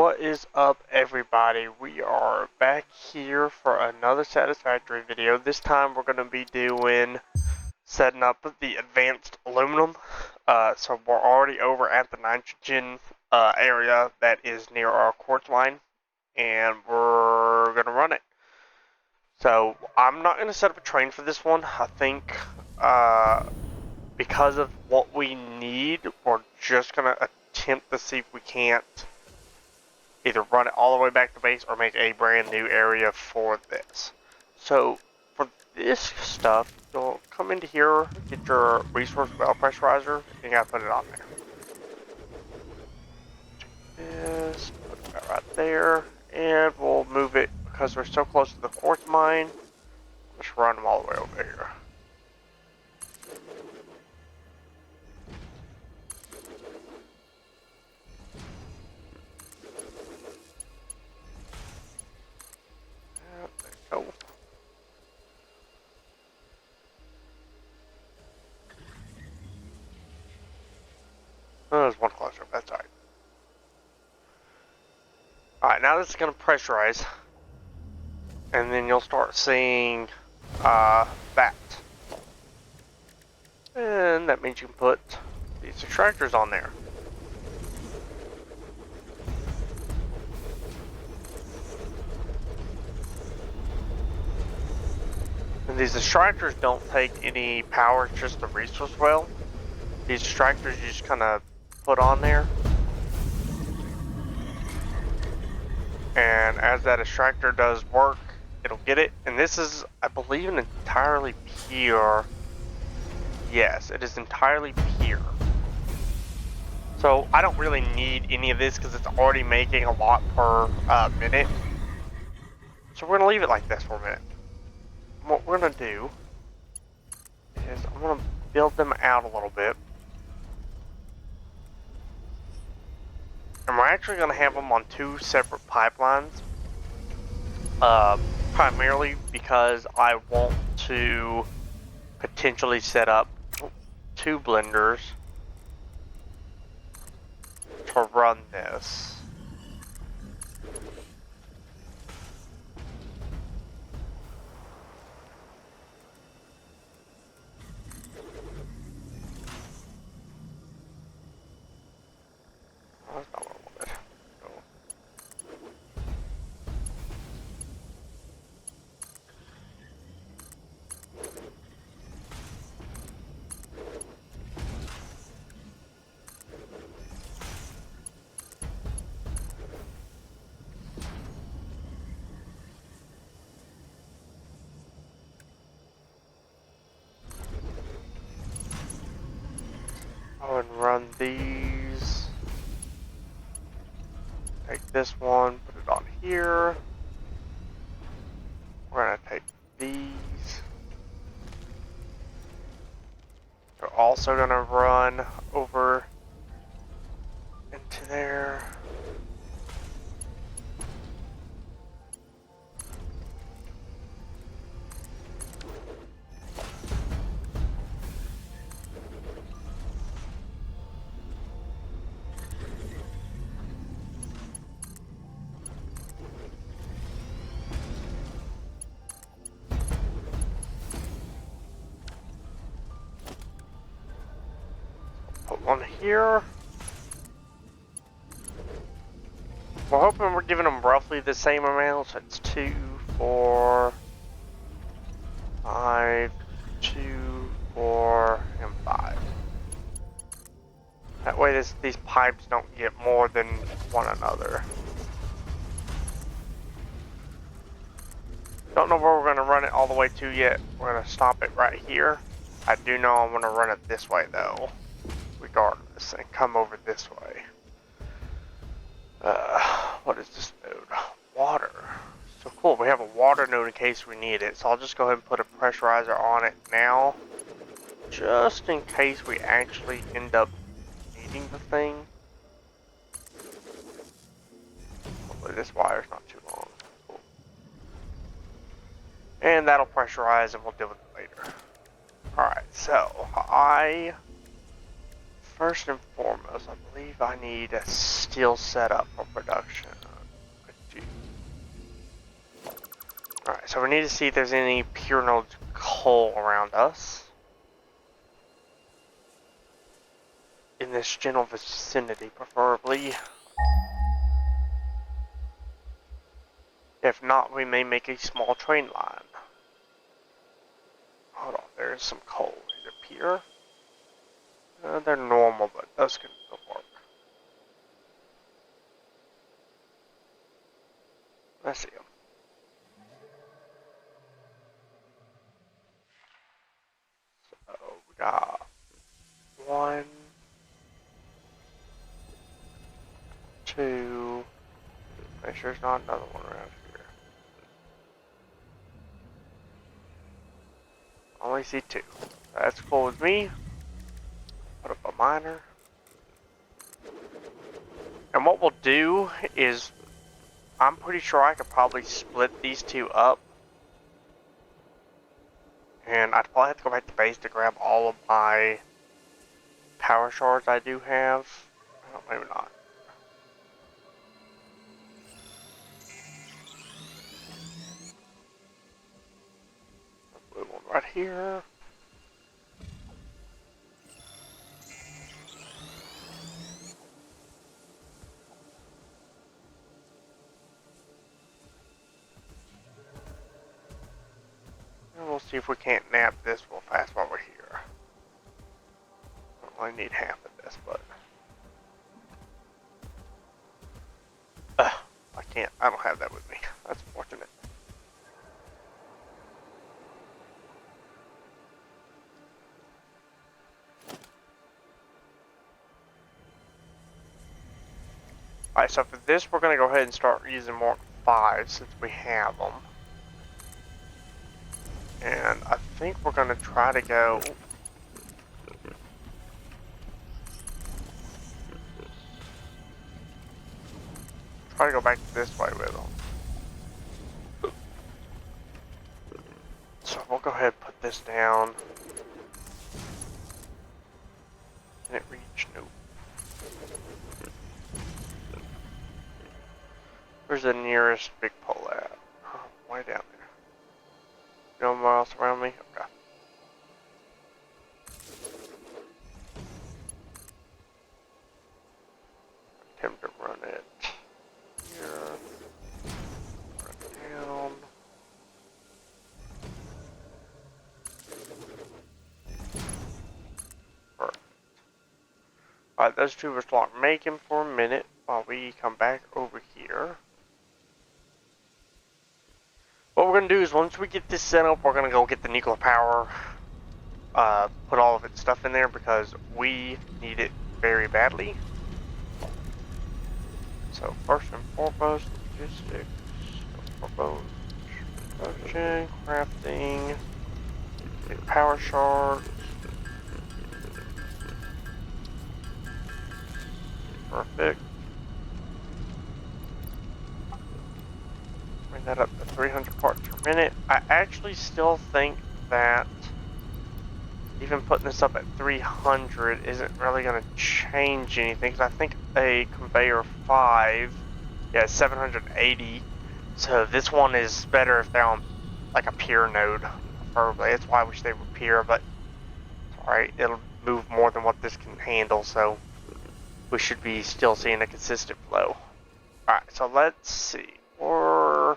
What is up, everybody? We are back here for another Satisfactory video. This time we're going to be doing setting up the advanced aluminum. So we're already over at the nitrogen area that is near our quartz mine, and we're going to run it. So I'm not going to set up a train for this one. I think because of what we need, we're just going to attempt to see if we can't either run it all the way back to base or make a brand new area for this. So for this stuff, you'll come into here, get your resource well pressurizer, and you gotta put it on there. This, put that right there, and we'll move it because we're so close to the quartz mine. Let's run them all the way over here. Oh. Oh, there's one closer, that's alright. Alright, now this is going to pressurize. And then you'll start seeing that. And that means you can put these extractors on there. And these extractors don't take any power, it's just the resource well. These extractors you just kind of put on there. And as that extractor does work, it'll get it. And this is, I believe, an entirely pure. Yes, it is entirely pure. So I don't really need any of this because it's already making a lot per minute. So we're going to leave it like this for a minute. What we're going to do is I'm going to build them out a little bit. And we're actually going to have them on two separate pipelines. Primarily because I want to potentially set up two blenders to run this. Oh, that's not what I wanted. I would run these. Take this one, put it on here. We're gonna take these. They're also gonna run over into there. Put one here. We're hoping we're giving them roughly the same amount. So it's 2, 4, 5, 2, 4, and 5. That way these pipes don't get more than one another. Don't know where we're going to run it all the way to yet. We're going to stop it right here. I do know I'm going to run it this way though, regardless, and come over this way. What is this node? Water. So cool, we have a water node in case we need it. So I'll just go ahead and put a pressurizer on it now, just in case we actually end up needing the thing. Hopefully this wire's not too long. Cool. And that'll pressurize and we'll deal with it later. Alright, so first and foremost, I believe I need a steel set up for production? Alright, so we need to see if there's any pure node coal around us. In this general vicinity, preferably. If not, we may make a small train line. Hold on, there's some coal. Is it pure? They're normal, but those can still work. Let's see them. So we got 1, 2. Make sure there's not another one around here. Only see 2. That's cool with me. Put up a miner. And what we'll do is, I'm pretty sure I could probably split these 2 up. And I'd probably have to go back to base to grab all of my power shards I do have. Oh, maybe not. Blue one right here. And we'll see if we can't nab this real fast while we're here. I only need half of this, but I can't. I don't have that with me. That's fortunate. Alright, so for this, we're going to go ahead and start using Mark 5 since we have them. And I think we're going to try to go... Try to go back this way with them. So we'll go ahead and put this down. Can it reach? Nope. Where's the nearest big pole at? Oh, way down there. No one else around me? Okay. Attempt to run it here. Run it down. Perfect. Alright, those 2 will start making for a minute while we come back over here. What we're going to do is once we get this set up, we're going to go get the nuclear power, put all of its stuff in there because we need it very badly. So first and foremost, logistics, production, crafting, get power shards. Perfect. Bring that up to 300 parts per minute. I actually still think that even putting this up at 300 isn't really going to change anything, because I think a conveyor 5, yeah, 780. So this one is better if they're on like a pure node, preferably. That's why I wish they were pure, but alright, it'll move more than what this can handle, so we should be still seeing a consistent flow. Alright, so let's see. We're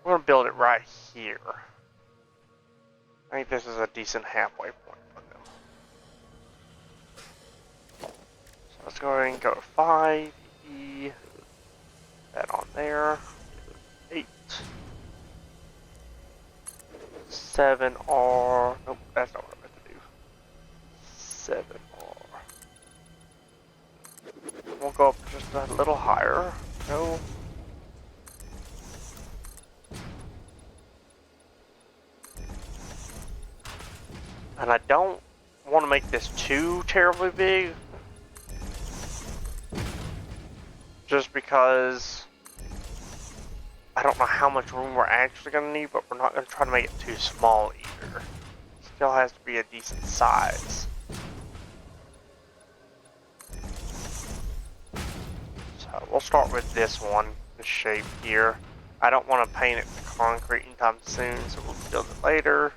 going to build it right here. I think this is a decent halfway point for them. So let's go ahead and go to 5, E, that on there, 8, 7, R, nope, that's not what I meant to do, 7, R. We'll go up just a little higher, no. And I don't want to make this too terribly big, just because I don't know how much room we're actually going to need, but we're not going to try to make it too small either. Still has to be a decent size. We'll start with this one, this shape here. I don't want to paint it concrete anytime soon, so we'll build it later.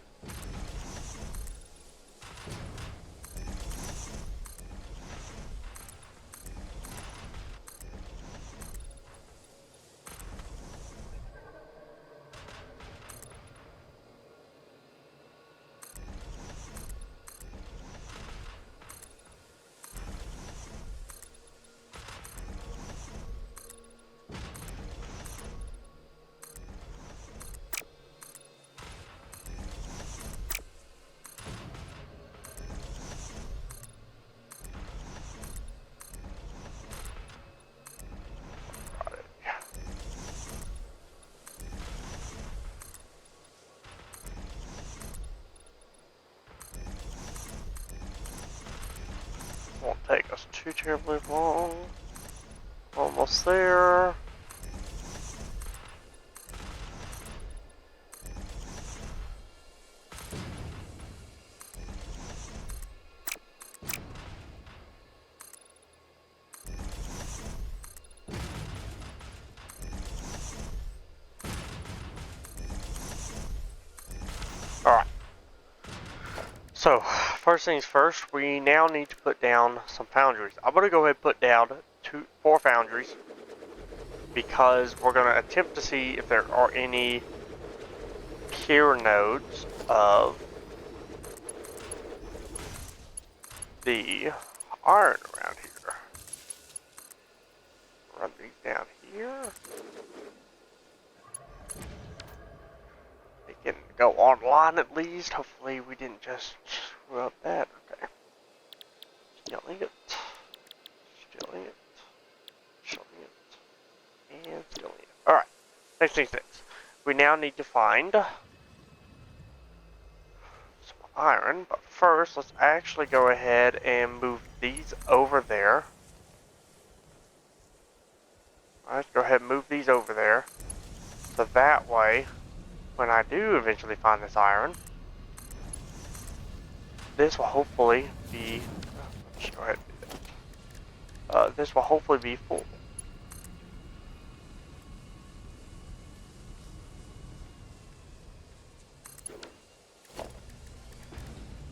Won't take us too terribly long. Almost there. Alright. So, first things first, we now need to put down some foundries. I'm going to go ahead and put down 4 foundries because we're going to attempt to see if there are any pier nodes of the iron around here. Run these down here. They can go online at least. Hopefully we didn't just screw up that. Okay. Stealing it. Stealing it. Stealing it. And stealing it. Alright. Next thing is, we now need to find some iron, but first let's actually go ahead and move these over there. Let's go ahead and move these over there. So that way, when I do eventually find this iron, this will hopefully be, let's go ahead and do that. This will hopefully be full.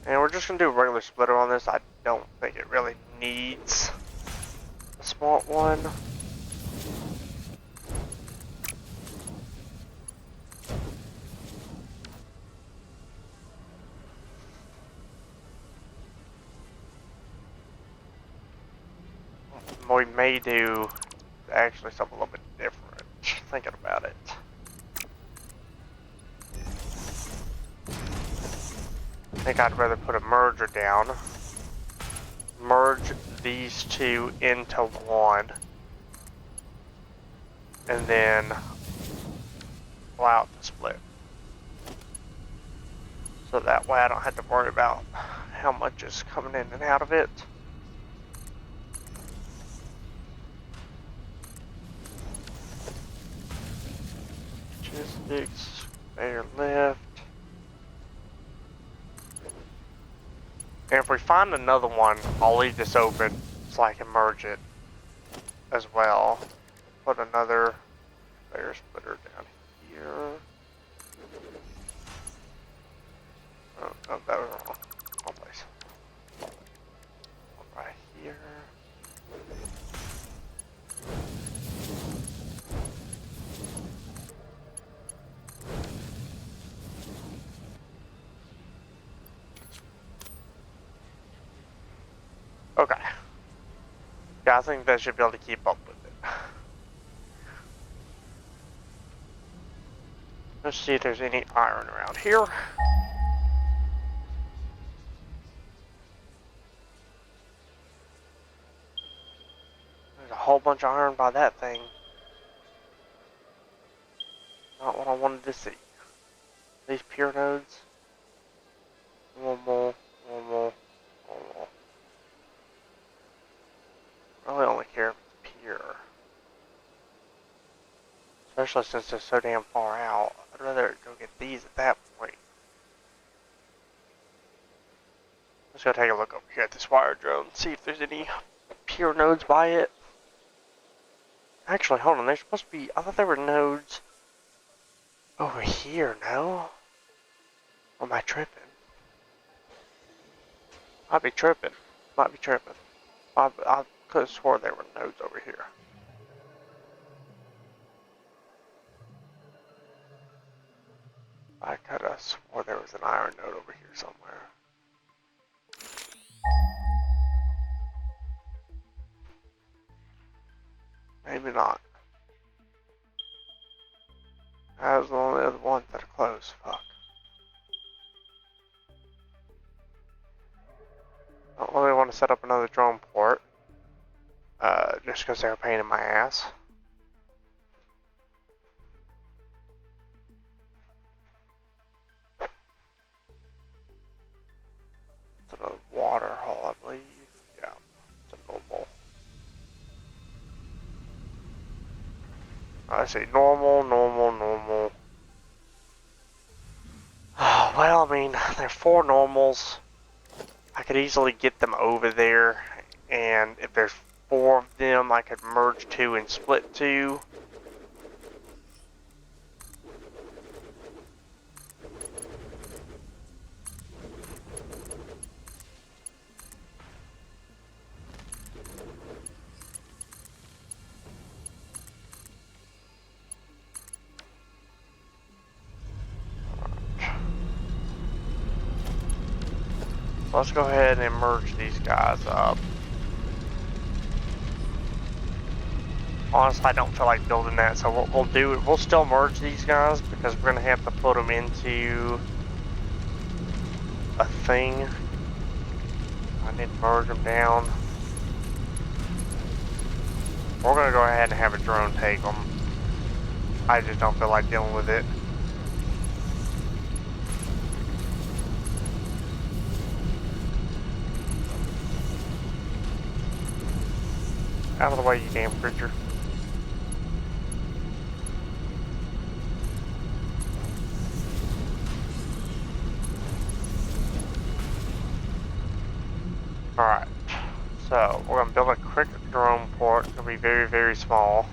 And we're just going to do a regular splitter on this. I don't think it really needs a smart one. We may do actually something a little bit different, thinking about it. I think I'd rather put a merger down. Merge these two into one. And then allow it to split. So that way I don't have to worry about how much is coming in and out of it. Logistics, conveyor lift. And if we find another one, I'll leave this open so I can merge it as well. Put another conveyor splitter down here. Oh, no, that was wrong. Wrong place. One right here. Okay. Yeah, I think that should be able to keep up with it. Let's see if there's any iron around here. There's a whole bunch of iron by that thing. Not what I wanted to see. These pure nodes. Normal, normal, normal. I really only care if it's pure. Especially since they're so damn far out. I'd rather go get these at that point. Let's go take a look over here at this wire drone, see if there's any pure nodes by it. Actually, hold on, there's supposed to be, I thought there were nodes over here, no? Or am I tripping? Might be tripping. Might be tripping. I could have swore there were nodes over here. I could have swore there was an iron node over here somewhere. Maybe not. That was the only other one that are closed. Fuck. I don't really want to set up another drone port. Just because they're a pain in my ass. It's another water hole, I believe. Yeah, it's a normal. I say normal, normal, normal. Well, I mean, there are 4 normals. I could easily get them over there, and if there's 4 of them, I could merge 2 and split 2. Let's go ahead and merge these guys up. Honestly, I don't feel like building that, so what we'll do, we'll still merge these guys because we're gonna have to put them into a thing. I need to merge them down. We're gonna go ahead and have a drone take them. I just don't feel like dealing with it. Out of the way, you damn creature. Alright, so we're gonna build a quick drone port. It's gonna be very, very small.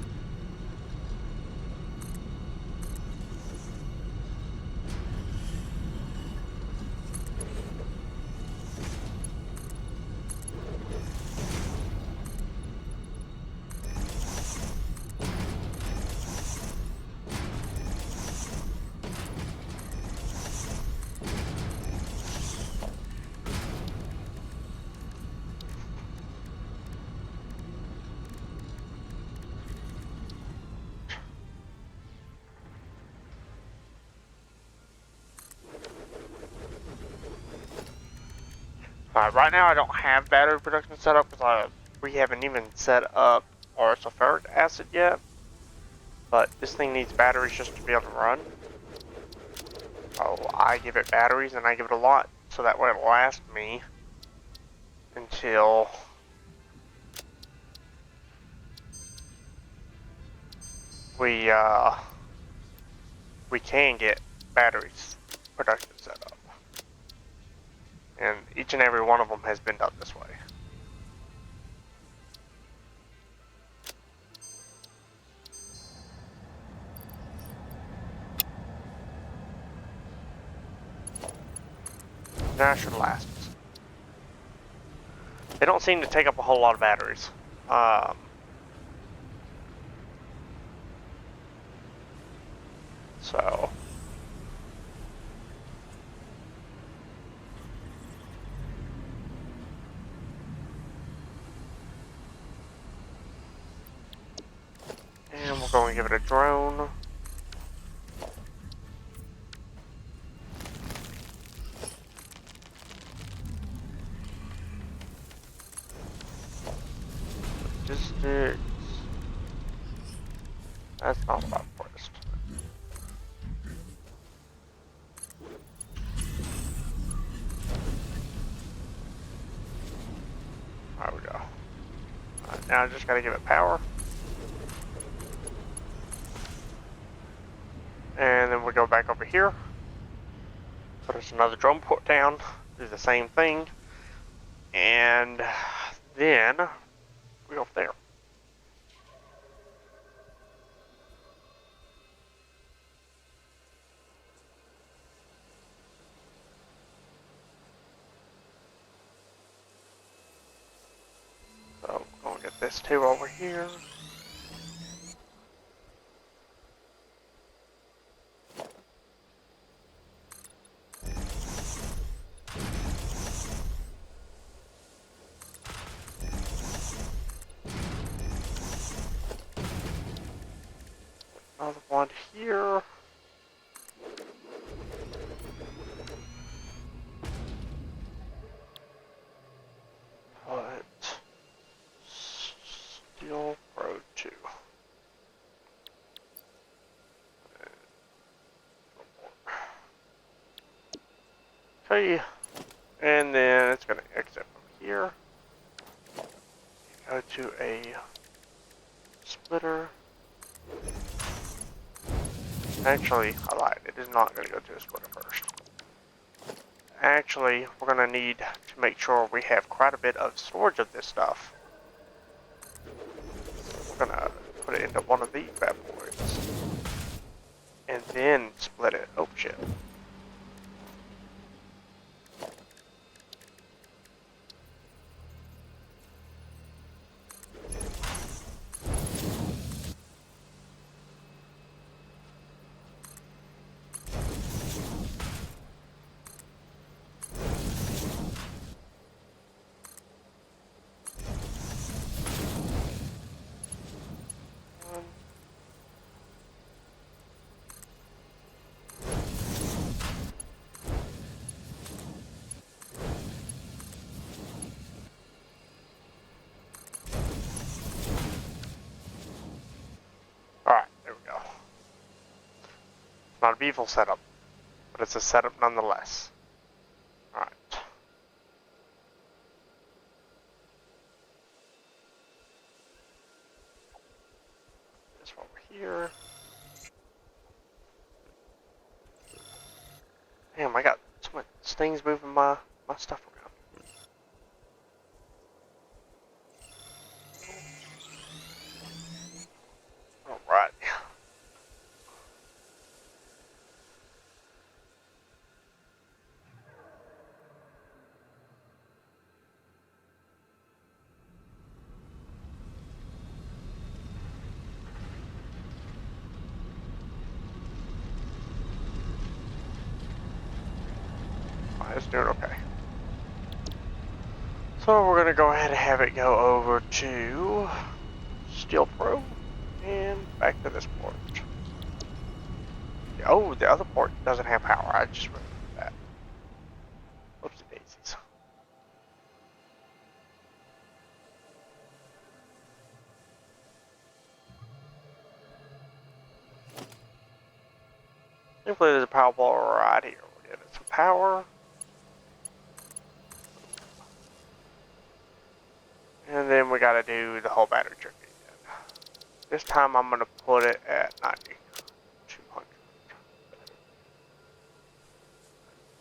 Right now I don't have battery production set up because we haven't even set up our sulfuric acid yet. But this thing needs batteries just to be able to run. So I give it batteries and I give it a lot so that way it'll last me until we can get batteries production set up. And each and every one of them has been done this way. That should last us. They don't seem to take up a whole lot of batteries. So and we're going to give it a drone. Logistics. That's not about forest. There we go. Alright, now I just gotta give it power. And then we go back over here. Put us another drone port down. Do the same thing. And then we go up there. this too over here. Another one here. Put steel road 2. Okay, and then it's going to exit from here. Go to a splitter. Actually, I lied. It is not going to go to a splitter first. Actually, we're going to need to make sure we have quite a bit of storage of this stuff. We're going to put it into one of these bad boys. And then split it. Oh shit. Alright, there we go. Not a beautiful setup, but it's a setup nonetheless. Alright. This over here. Damn, I got so much things moving my stuff around. Alright. It's doing okay. So we're going to go ahead and have it go over to Steel Pro and back to this port. Oh, the other port doesn't have power. I just remembered that. Oopsie daisies. Hopefully there's a power ball right here. We'll give it some power. And then we gotta do the whole battery trick again. This time I'm gonna put it at 90. 200.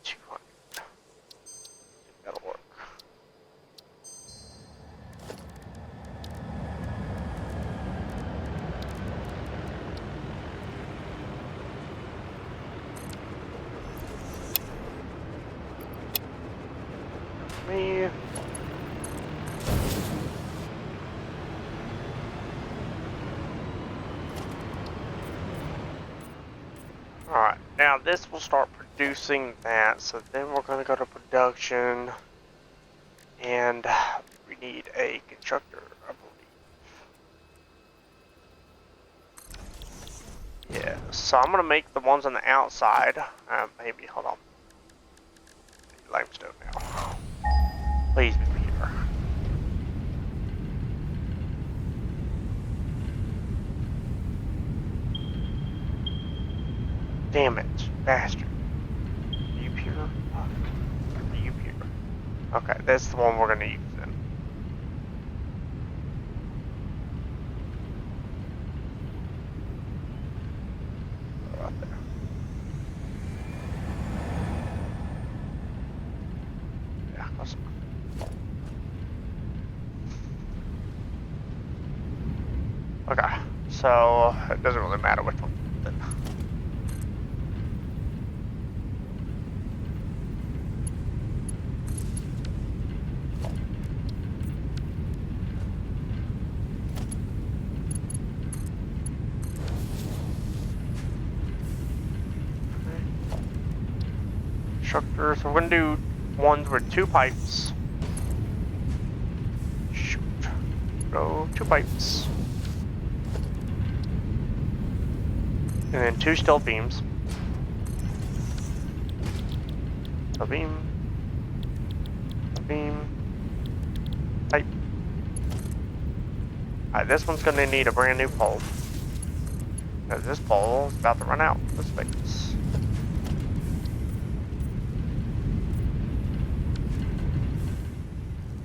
200. That'll work. Me. Alright, now this will start producing that, so then we're going to go to production, and we need a constructor, I believe. Yeah, so I'm going to make the ones on the outside, maybe, hold on, limestone now, please be here. Damn it, bastard. Are you pure? Are you pure? Okay, that's the one we're gonna use then. Right there. Yeah, awesome. Okay, so it doesn't really matter which one then. constructor. So we're gonna do ones with 2 pipes. Shoot. Go 2 pipes. And then 2 steel beams. A beam. A beam. Pipe. Alright, this one's gonna need a brand new pole. Because this pole is about to run out of space.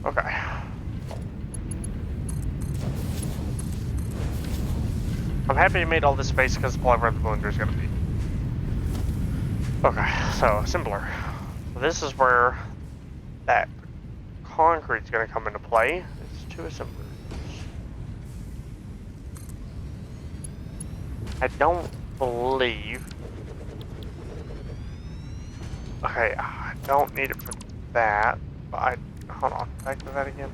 Okay. I'm happy I made all this space because that's probably where the blender is going to be. Okay, so assembler. So this is where that concrete is going to come into play. It's 2 assemblers. I don't believe. Okay, I don't need it for that. But hold on, back to that again.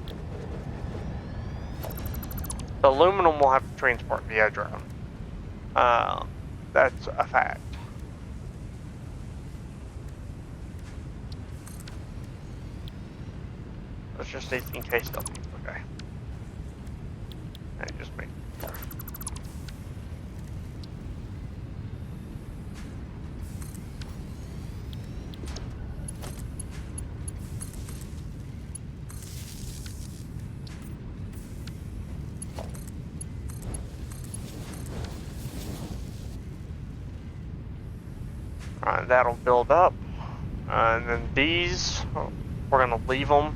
The aluminum will have to transport via drone. That's a fact. Let's just 18K still be okay. And just make sure. Alright, that'll build up. And then these, we're gonna leave them.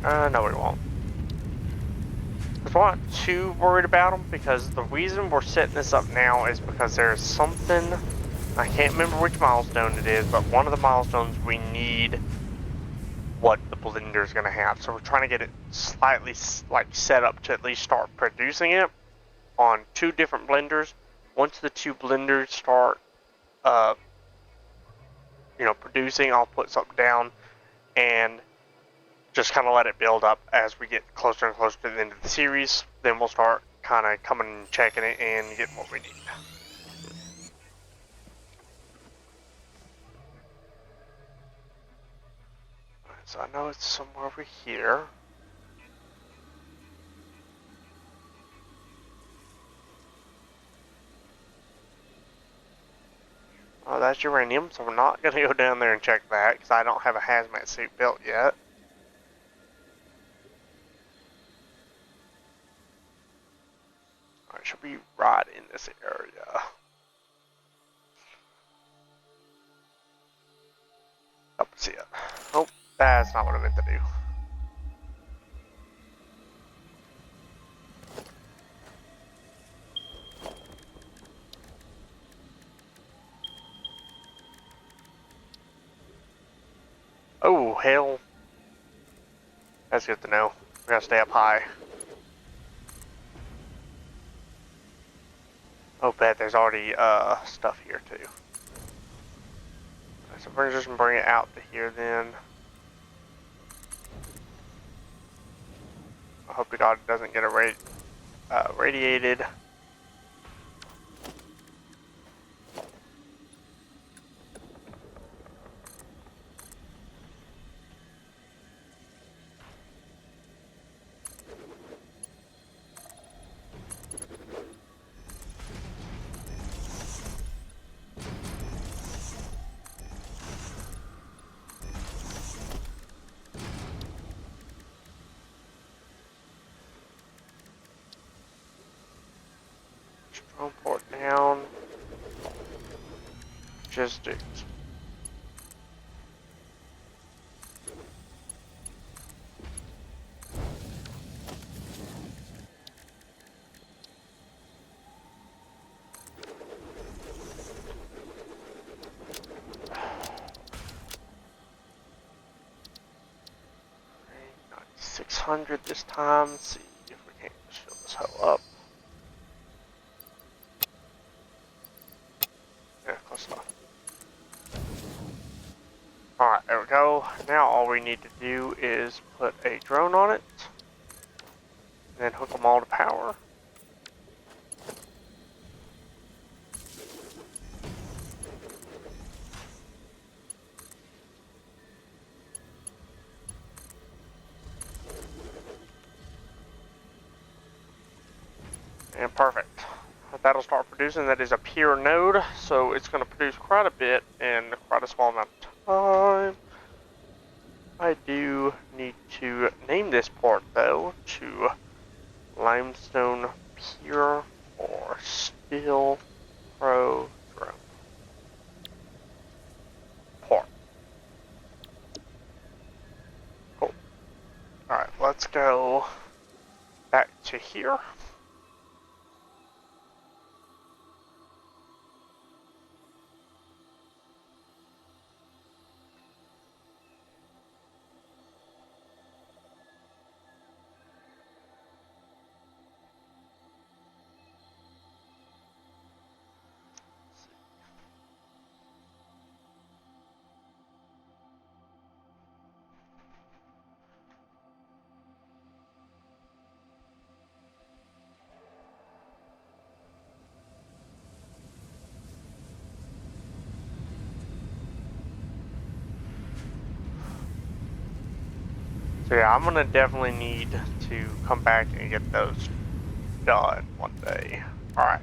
No, we won't. Because we're not too worried about them, because the reason we're setting this up now is because there's something, I can't remember which milestone it is, but one of the milestones we need what the blender is going to have. So we're trying to get it slightly like set up to at least start producing it on 2 different blenders. Once the 2 blenders start, producing, I'll put something down and just kind of let it build up as we get closer and closer to the end of the series. Then we'll start kind of coming and checking it and getting what we need. So I know it's somewhere over here. Oh, that's uranium, so we're not going to go down there and check that because I don't have a hazmat suit built yet. Alright, should be right in this area. Oh, see it. Oh, that's not what I meant to do. Oh, hell. That's good to know. We gotta stay up high. Oh, bet there's already stuff here too. So we're just gonna bring it out to here then. I hope to God it doesn't get radiated. Strong port down. Logistics. Not 600 this time. Let's see if we can't just fill this hole up. Yeah, close enough. Alright, there we go. Now all we need to do is put a drone on it. And then hook them all to power. And perfect. That'll start producing. That is a pure node, so it's going to produce quite a bit in quite a small amount of time. I do need to name this port though to limestone pure or steel pro drone port. Cool. Alright, let's go back to here. So yeah, I'm gonna definitely need to come back and get those done one day. Alright.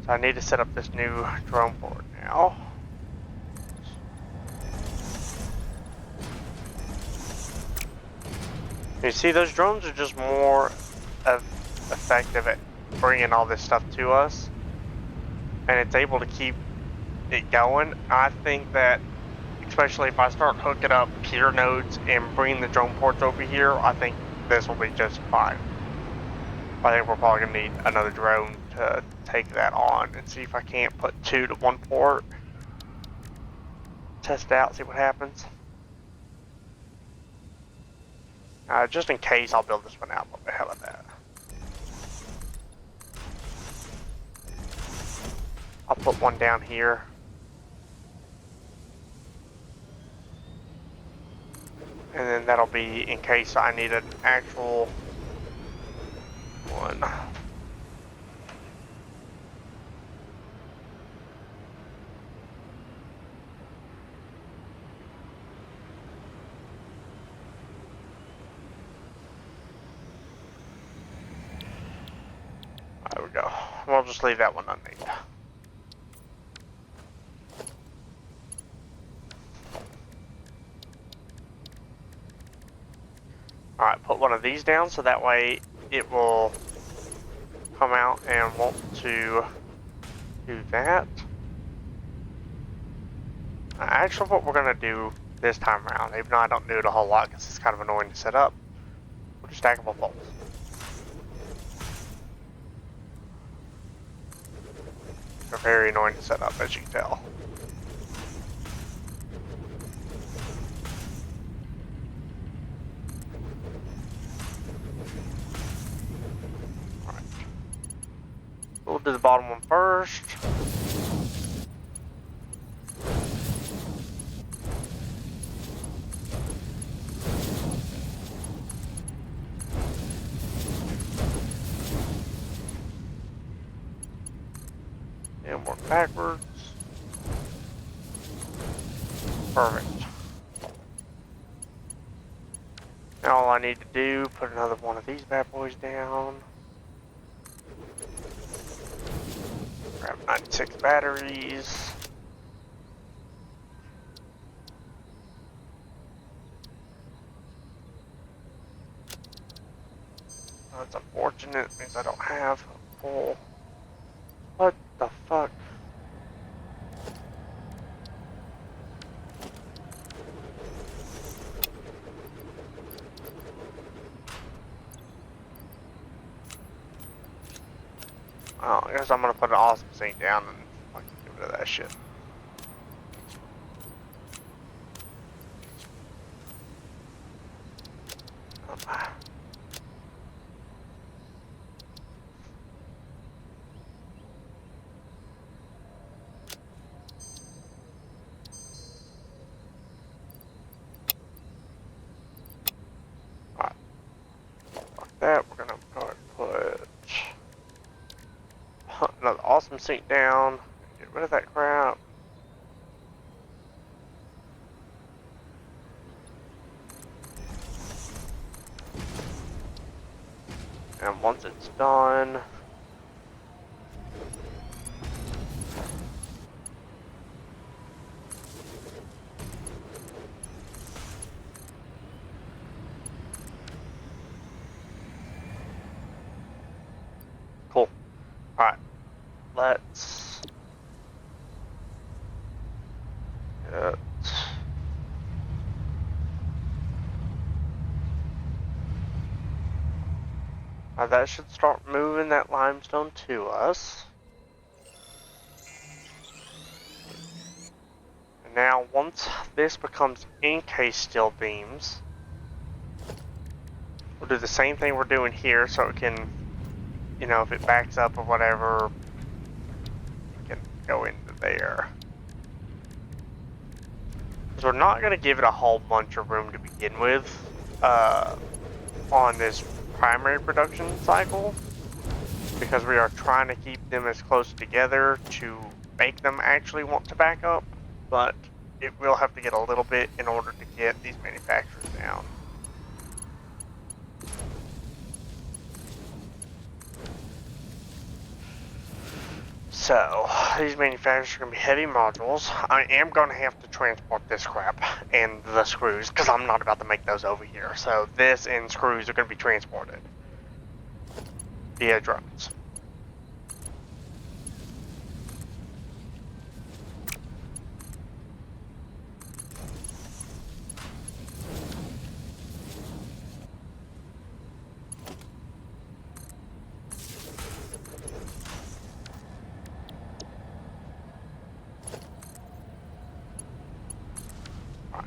So I need to set up this new drone port now. You see, those drones are just more effective at bringing all this stuff to us, and it's able to keep it going. I think that, especially if I start hooking up peer nodes and bringing the drone ports over here, I think this will be just fine. I think we're probably gonna need another drone to take that on and see if I can't put 2 to 1 port. Test it out, see what happens. Just in case, I'll build this one out, but how about that? I'll put one down here. And then that'll be in case I need an actual one. There we go. We'll just leave that one unnamed. Alright, put one of these down so that way it will come out and want to do that. Actually, what we're going to do this time around, even though I don't do it a whole lot because it's kind of annoying to set up, we'll just stack stackable bolts. They're very annoying to set up, as you can tell. Alright. We'll do the bottom one first. And work backwards. Perfect. Now all I need to do, put another one of these bad boys down. Grab 96 batteries. That's unfortunate, it means I don't have a full. What the fuck? Oh, I guess I'm gonna put an awesome sink down and fucking get rid of that shit. Alright. Fuck that, we're gonna go ahead and put another awesome sink down. Get rid of that crap. And once it's done, Alright, let's get... that should start moving that limestone to us. And now, once this becomes encased steel beams, we'll do the same thing we're doing here so it can, you know, if it backs up or whatever, it can go into there. Because we're not going to give it a whole bunch of room to begin with on this primary production cycle, because we are trying to keep them as close together to make them actually want to back up, but it will have to get a little bit in order to get these manufacturers down. So, these manufacturers are going to be heavy modules. I am going to have to transport this crap and the screws, because I'm not about to make those over here. So, this and screws are going to be transported via drones.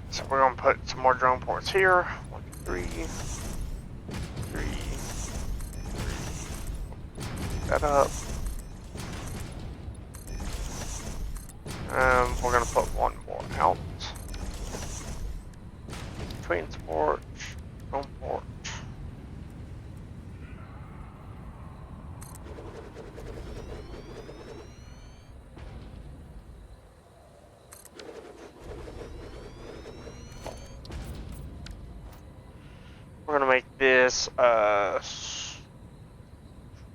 So we're going to put some more drone ports here. 1, 2, 3. That up. We're going to put one more out. Transport. Drone port. We're going to make this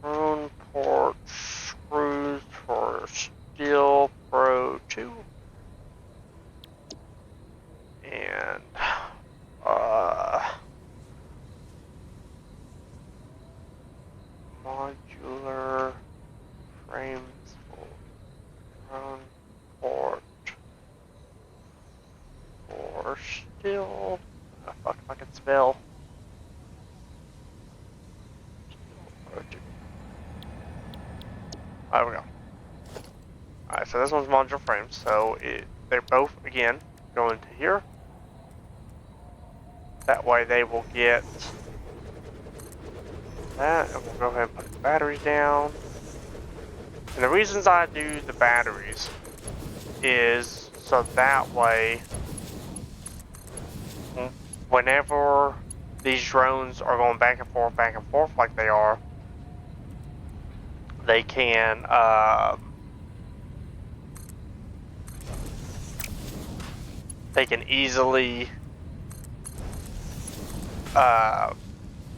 drone port screws for Steel Pro 2. And modular frames for drone port for Steel. Fuck if I can spell. There we go. Alright, so this one's modular frames, so they're both, again, going to here. That way they will get that, and we'll go ahead and put the batteries down. And the reasons I do the batteries is so that way, whenever these drones are going back and forth like they are, they can easily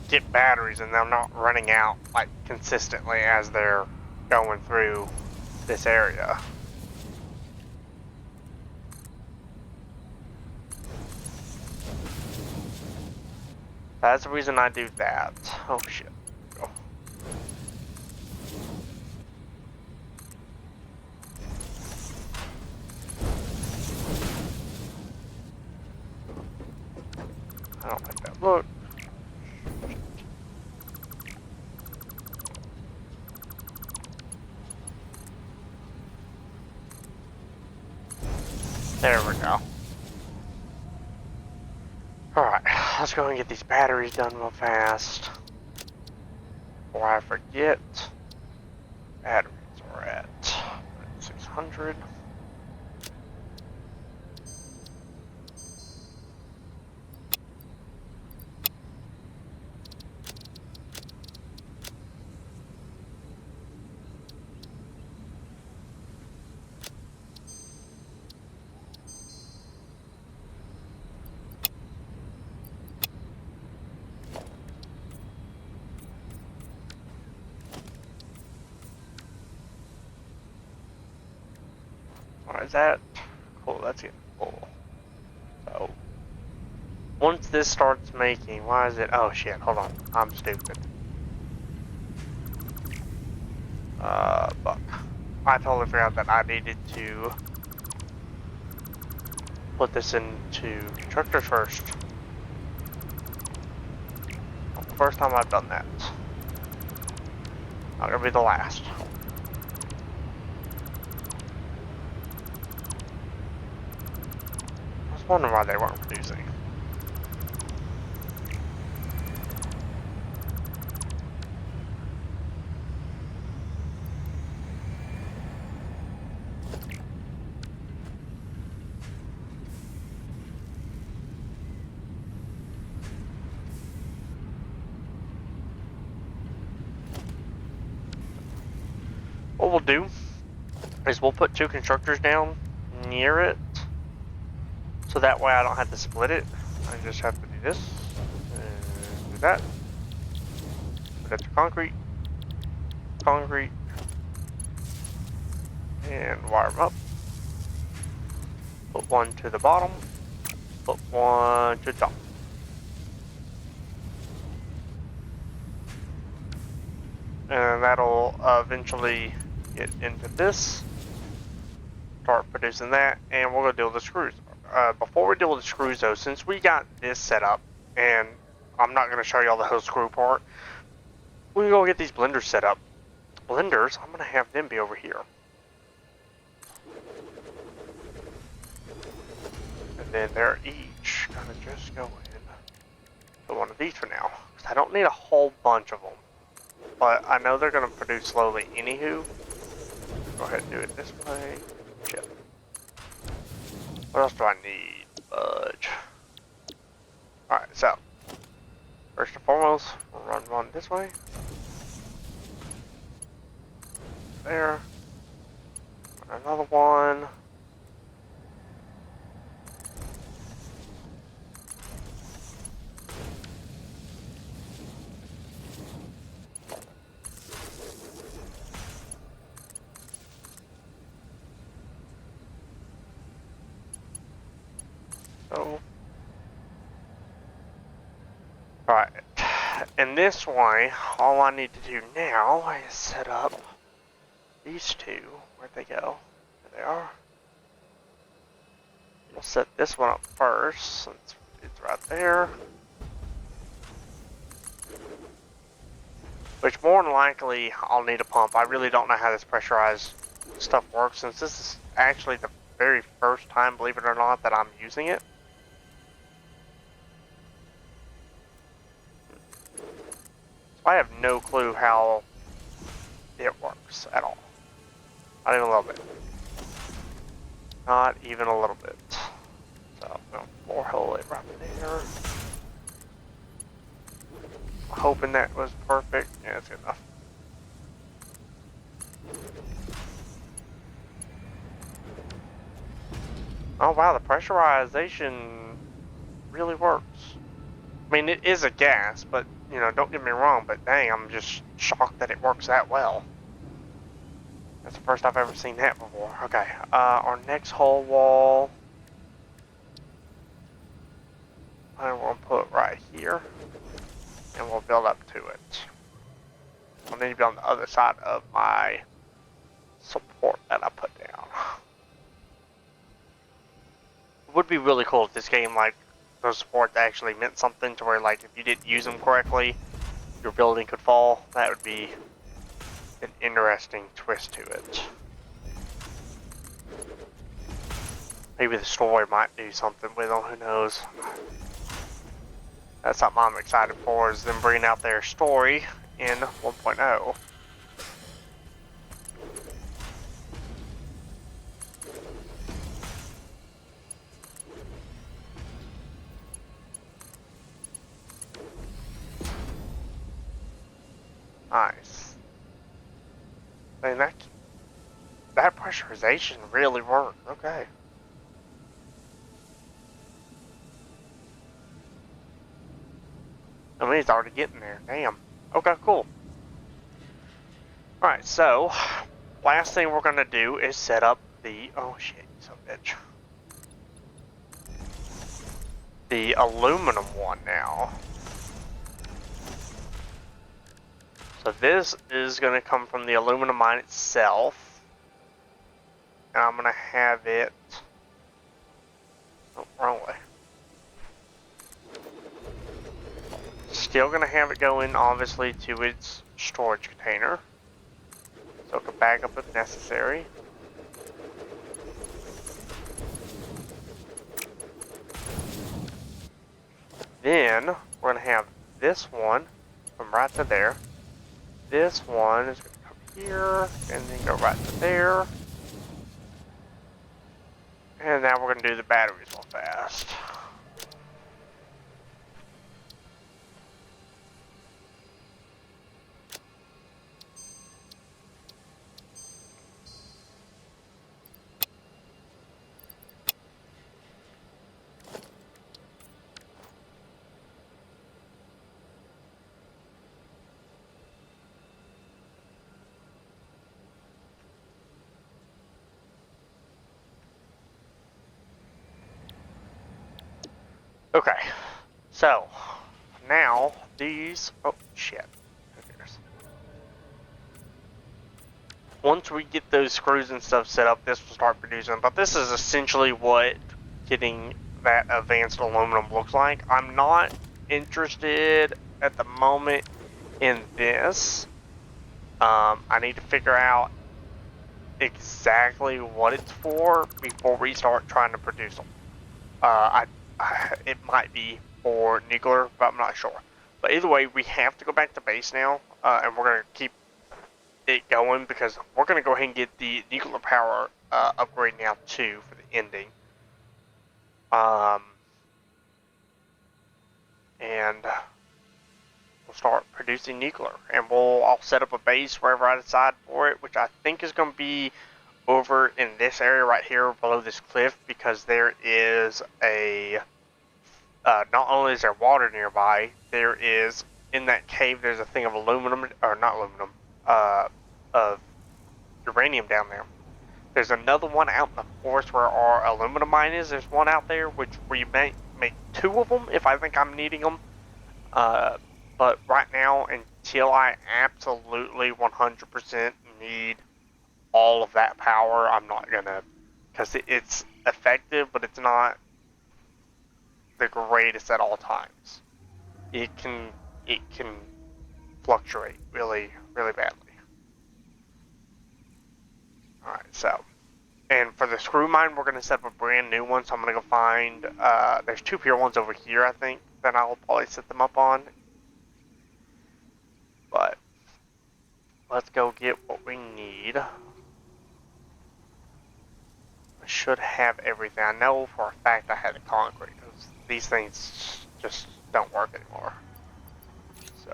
get batteries, and they're not running out like consistently as they're going through this area. That's the reason I do that. Oh shit. Go. I don't like that look. There we go. Alright, let's go and get these batteries done real fast. Before I forget, batteries are at 600. Alright, is that cool? That's getting full. So, once this starts making, why is it? Oh shit, hold on. I'm stupid. But I totally forgot that I needed to put this into constructors first. First time I've done that. Not gonna be the last. I was wondering why they weren't producing. What we'll do is we'll put 2 constructors down near it, so that way I don't have to split it. I just have to do this, and do that. Put that to concrete, and wire them up. Put 1 to the bottom, put 1 to the top. And that'll eventually get into this, start producing that, and we're gonna deal with the screws. Before we deal with the screws though, since we got this set up, and I'm not gonna show y'all the whole screw part, we're gonna get these blenders set up. Blenders, I'm gonna have them be over here. And then they're each gonna just go in to one of these for now. Because I don't need a whole bunch of them. But I know they're gonna produce slowly anywho. Go ahead and do it this way. Chip. What else do I need? Budge. Alright, so. First and foremost, we'll run one this way. There. Another one. So. Alright. And this way, all I need to do now is set up these 2. Where'd they go? There they are. We'll set this one up first, since it's right there. Which more than likely, I'll need a pump. I really don't know how this pressurized stuff works, since this is actually the very first time, believe it or not, that I'm using it. So I have no clue how it works at all. Not even a little bit. Not even a little bit. So I'm gonna bore hole it right there. Hoping that was perfect. Yeah, it's good enough. Oh wow, the pressurization really works. I mean, it is a gas, but, you know, don't get me wrong, but dang, I'm just shocked that it works that well. That's the first I've ever seen that before. Okay, our next hull wall, I'm going to put right here, and we'll build up to it. I'll need to be on the other side of my support that I put down. It would be really cool if this game, like, those supports actually meant something to where, like, if you didn't use them correctly, your building could fall. That would be an interesting twist to it. Maybe the story might do something with them, who knows. That's something I'm excited for, is them bringing out their story in 1.0. Nice. I mean, that pressurization really worked. Okay. I mean, it's already getting there. Damn. Okay, cool. Alright, so, last thing we're gonna do is set up the... Oh shit, son of a bitch. The aluminum one now. So this is going to come from the aluminum mine itself. And I'm going to have it... Oh, wrong way. Still going to have it go in, obviously, to its storage container. So it can back up if necessary. Then, we're going to have this one from right to there. This one is going to come here, and then go right to there. And now we're going to do the batteries real fast. Okay, so now these, oh shit, once we get those screws and stuff set up, this will start producing, but this is essentially what getting that advanced aluminum looks like. I'm not interested at the moment in this. I need to figure out exactly what it's for before we start trying to produce them. It might be for nuclear, but I'm not sure. But either way, we have to go back to base now, and we're going to keep it going because we're going to go ahead and get the nuclear power upgrade now too for the ending. And we'll start producing nuclear, and I'll set up a base wherever I decide for it, which I think is going to be over in this area right here below this cliff, because there is a not only is there water nearby, there is in that cave there's a thing of aluminum, or not aluminum, of uranium down there. There's another one out in the forest where our aluminum mine is. There's one out there which we may make two of them if I think I'm needing them. But right now, until I absolutely 100% need all of that power, I'm not gonna, because it's effective, but it's not the greatest at all times. It can fluctuate really badly. Alright, so, and for the screw mine, we're going to set up a brand new one, so I'm going to go find, there's two pure ones over here, I think, that I'll probably set them up on. But, let's go get what we need. I should have everything. I know for a fact I had the concrete, because these things just don't work anymore. So,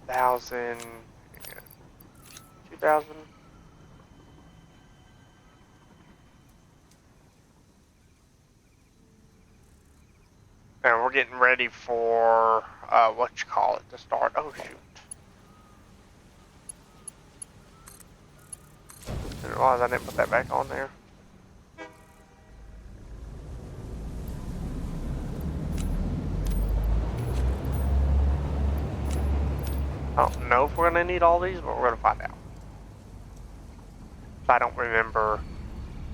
1,000, 2,000. And we're getting ready for, to start. Oh, shoot. Didn't realize I didn't put that back on there. I don't know if we're going to need all these, but we're going to find out. I don't remember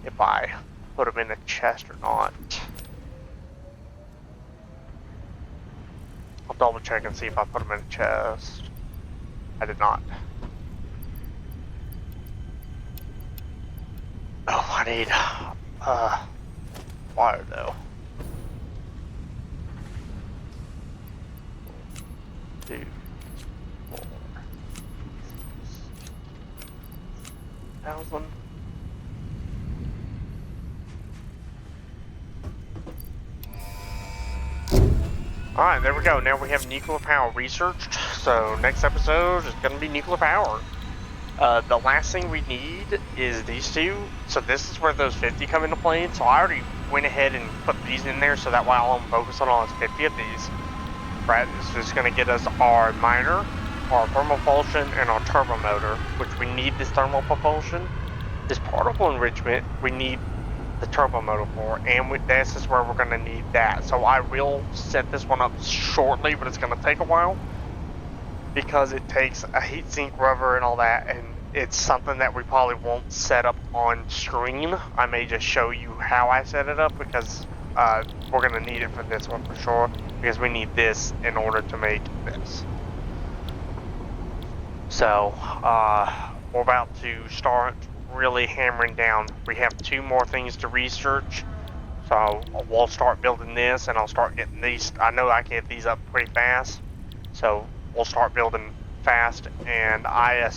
if I put them in a chest or not. I'll double check and see if I put them in a chest. I did not. Oh, I need water though. 2, 4, 1,000. Alright, there we go. Now we have nuclear power researched. So next episode is going to be nuclear power. The last thing we need is these two. So this is where those 50 come into play. So I already went ahead and put these in there so that way all I'm focusing on is 50 of these. Right, this is going to get us our miner, our thermal propulsion, and our turbo motor, which we need this thermal propulsion. This particle enrichment, we need the turbo motor for, and this is where we're going to need that. So I will set this one up shortly, but it's going to take a while. because it takes a heatsink rubber and all that, and it's something that we probably won't set up on screen. I may just show you how I set it up because we're going to need it for this one for sure, because we need this in order to make this. So we're about to start really hammering down. We have 2 more things to research, so we'll start building this, and I'll start getting these. I know I can get these up pretty fast, so we'll start building fast, and I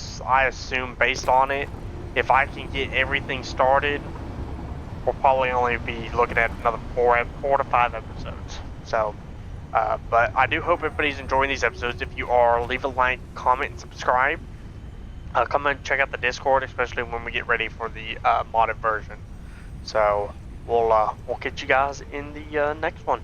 assume based on it, if I can get everything started, we'll probably only be looking at another 4 to 5 episodes. So, but I do hope everybody's enjoying these episodes. If you are, leave a like, comment, and subscribe. Come and check out the Discord, especially when we get ready for the modded version. So we'll catch you guys in the next one.